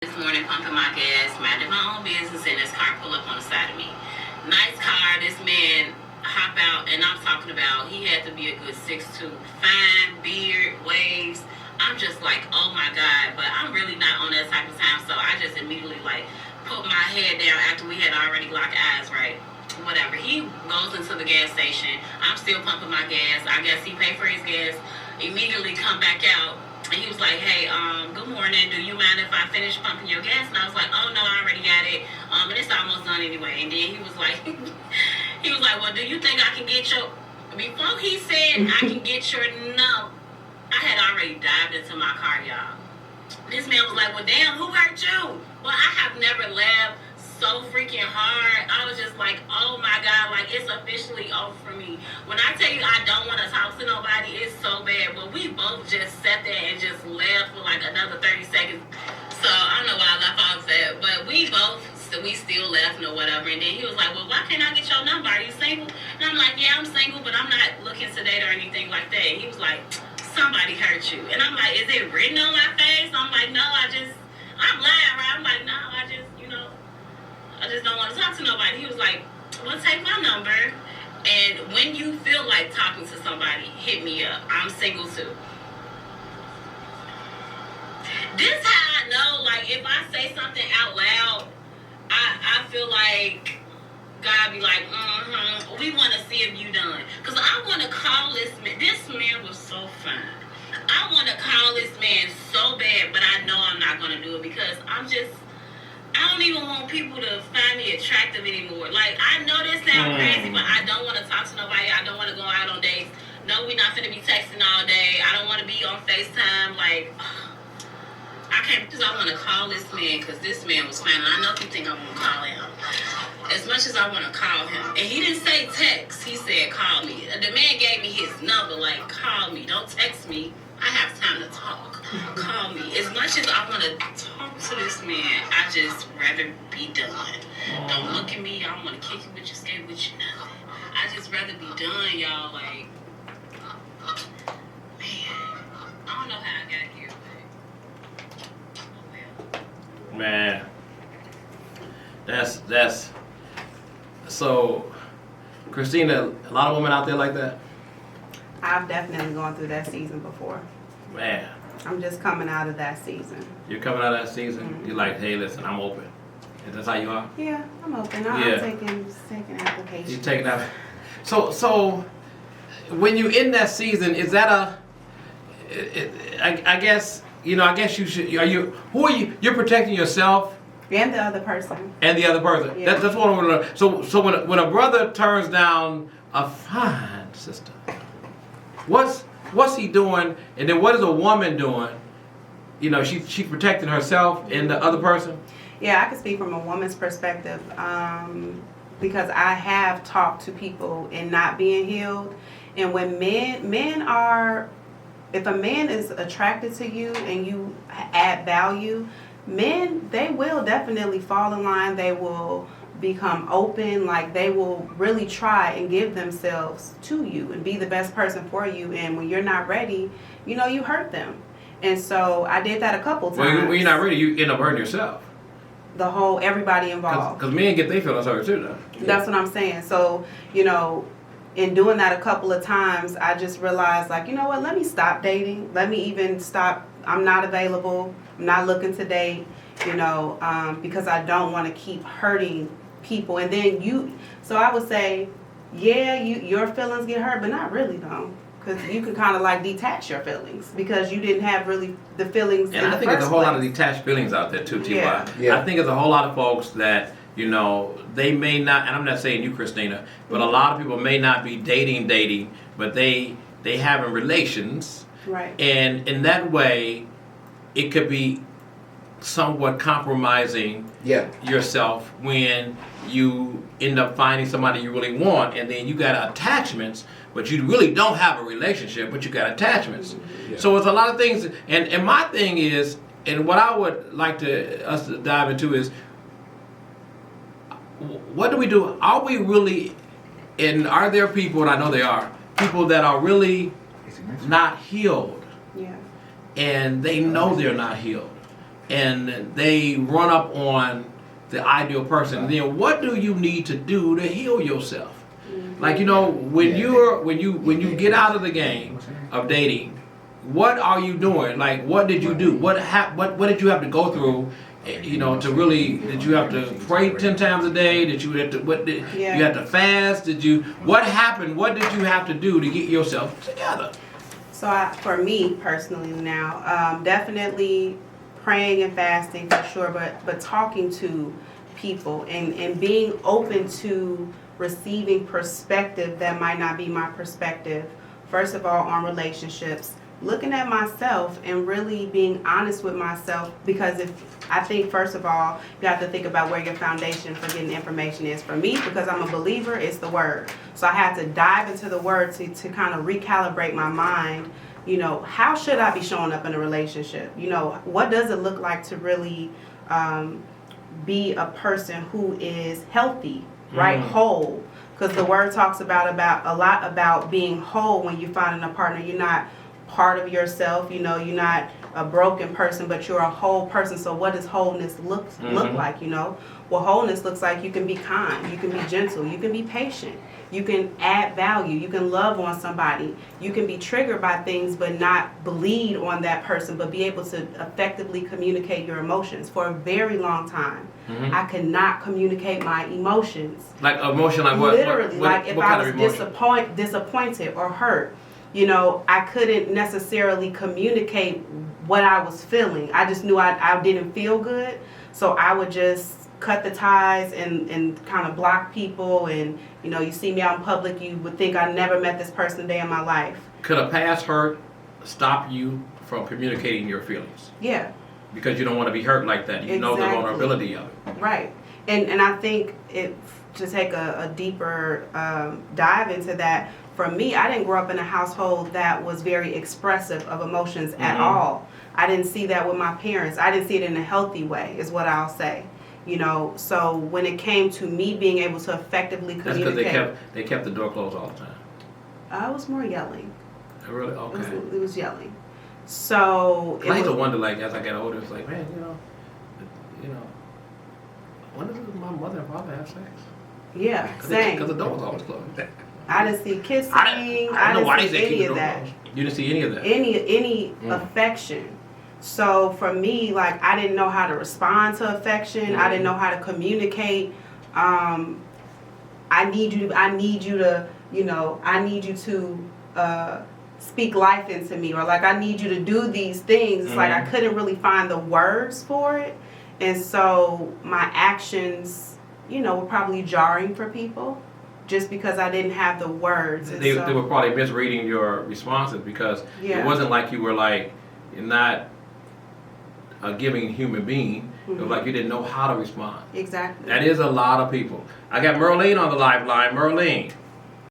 This morning, pumping my gas, minding my own business, and this car pull up on the side of me. Nice car. This man hop out, and I'm talking about he had to be a good 6'2", fine beard, waves. I'm just like, oh my god, but I'm really not on that type of time, so I just immediately like put my head down after we had already locked eyes, right? Whatever. He goes into the gas station. I'm still pumping my gas. I guess he paid for his gas. Immediately come back out. And he was like, hey, good morning. Do you mind if I finish pumping your gas? And I was like, oh, no, I already got it. And it's almost done anyway. And then he was like, well, do you think I can get your... Before he said, I can get your... No. I had already dived into my car, y'all. This man was like, well, damn, who hurt you? Well, I have never laughed so freaking hard. I was just like, oh my god, like it's officially over for me. When I tell you I don't want to talk to nobody, it's so bad. But we both just sat there and just laughed for like another 30 seconds. So I don't know why I left off that, but we still laughing or whatever. And then he was like, well, why can't I get your number? Are you single? And I'm like, yeah, I'm single, but I'm not looking to date or anything like that. He was like, somebody hurt you. And I'm like, is it written on my face? I'm like, no, I'm lying, right? I'm like, no, I just don't want to talk to nobody. He was like, well, take my number. And when you feel like talking to somebody, hit me up. I'm single too. This how I know, like, if I say something out loud, I feel like God be like, we want to see if you done. Because I want to call this man. This man was so fine. I want to call this man so bad, but I know I'm not going to do it because I don't even want people to find me attractive anymore. Like, I know this sounds crazy, but I don't want to talk to nobody. I don't want to go out on dates. No, we're not finna be texting all day. I don't want to be on FaceTime. Like, I can't, because I want to call this man because this man was fine. And I know you think I want to call him. As much as I want to call him. And he didn't say text. He said call me. The man gave me his number, like, call me. Don't text me. I have time to talk. Call me. As much as I want to talk to this man, I just rather be done. Don't look at me. I don't want to kick you with your skate with you, nothing. I just rather be done, y'all. Like, man, I don't know how I got here, but oh well. Man, that's so, Christina, a lot of women out there like that? I've definitely gone through that season before. Man. I'm just coming out of that season. You're coming out of that season, You're like, hey, listen, I'm open. Is that how you are? Yeah, I'm open. I'm taking applications. You're taking out. So when you're in that season, is that I guess you should, who are you, you're protecting yourself? And the other person. And the other person. Yeah. That's what I want to know. So when a brother turns down a fine sister, what's he doing? And then what is a woman doing? You know, she's protecting herself and the other person. Yeah, I can speak from a woman's perspective because I have talked to people and not being healed. And when men are, if a man is attracted to you and you add value, men, they will definitely fall in line. They will become open, like they will really try and give themselves to you and be the best person for you. And when you're not ready, you hurt them. And so I did that a couple times. Well, when you're not ready, you end up hurting yourself. Everybody involved. Because men get their feelings hurt too, though. That's what I'm saying. So, in doing that a couple of times, I just realized, like, you know what, let me stop dating. Let me even stop. I'm not available. I'm not looking to date, because I don't want to keep hurting people. And then so I would say, yeah, your feelings get hurt, but not really, though. Because you can kind of like detach your feelings because you didn't have really the feelings in the first place. And I think there's a whole lot of detached feelings out there too, T.Y. Yeah. I think there's a whole lot of folks that, they may not, and I'm not saying you, Christina, but a lot of people may not be dating, but they having relations. Right. And in that way, it could be somewhat compromising yourself when you end up finding somebody you really want, and then you got attachments, but you really don't have a relationship, but you got attachments. Yeah. So it's a lot of things, and my thing is, and what I would like us to dive into is, what do we do? Are we really, and are there people, and I know they are, people that are really not healed? Yeah. And they know they're not healed. and they run up on the ideal person. Then what do you need to do to heal yourself? Like, you know, when you get out of the game of dating, what are you doing? Like, what did you do? What did you have to go through? You know, to really, did you have to pray 10 times a day? Did you have to you had to fast? What happened? What did you have to do to get yourself together? So for me personally now, definitely praying and fasting for sure, but talking to people and being open to receiving perspective that might not be my perspective. First of all, on relationships, looking at myself and really being honest with myself, because I think first of all, you have to think about where your foundation for getting information is. For me, because I'm a believer, it's the Word. So I had to dive into the Word to kind of recalibrate my mind. You know, how should I be showing up in a relationship? You know, what does it look like to really be a person who is healthy, right? Whole. Because the Word talks about a lot about being whole. When you're finding a partner, you're not part of yourself. You know, you're not a broken person, but you're a whole person. So what does wholeness look like? You know, well, wholeness looks like you can be kind, you can be gentle, you can be patient, you can add value, you can love on somebody, you can be triggered by things but not bleed on that person, but be able to effectively communicate your emotions. For a very long time, I could not communicate my emotions. Like emotion, like what? Literally, like if I was disappointed or hurt, you know, I couldn't necessarily communicate what I was feeling. I just knew I didn't feel good, so I would just cut the ties and kind of block people. And, you know, you see me out in public, you would think I never met this person a day in my life. Could a past hurt stop you from communicating your feelings? Yeah. Because you don't want to be hurt like that. You know the vulnerability of it. Right. And I think to take a deeper dive into that, for me, I didn't grow up in a household that was very expressive of emotions at all. I didn't see that with my parents. I didn't see it in a healthy way, is what I'll say. You know, so when it came to me being able to effectively communicate. That's because they kept the door closed all the time. It was more yelling. Really? Okay. It was yelling. So I used to wonder, like, as I got older, it's like, man, you know, when does my mother and father have sex? Yeah, same. Because the door was always closed. I didn't see kissing. I didn't see any of that. You didn't see any of that? Any affection. So for me, like, I didn't know how to respond to affection. I didn't know how to communicate. I need you to, you know, I need you to speak life into me, or like I need you to do these things. It's like I couldn't really find the words for it. And so my actions, you know, were probably jarring for people just because I didn't have the words. They were probably misreading your responses, because it wasn't like you were like, you're not a giving human being. It was like you didn't know how to respond. Exactly. That is a lot of people. I got Merlene on the live line. Merlene.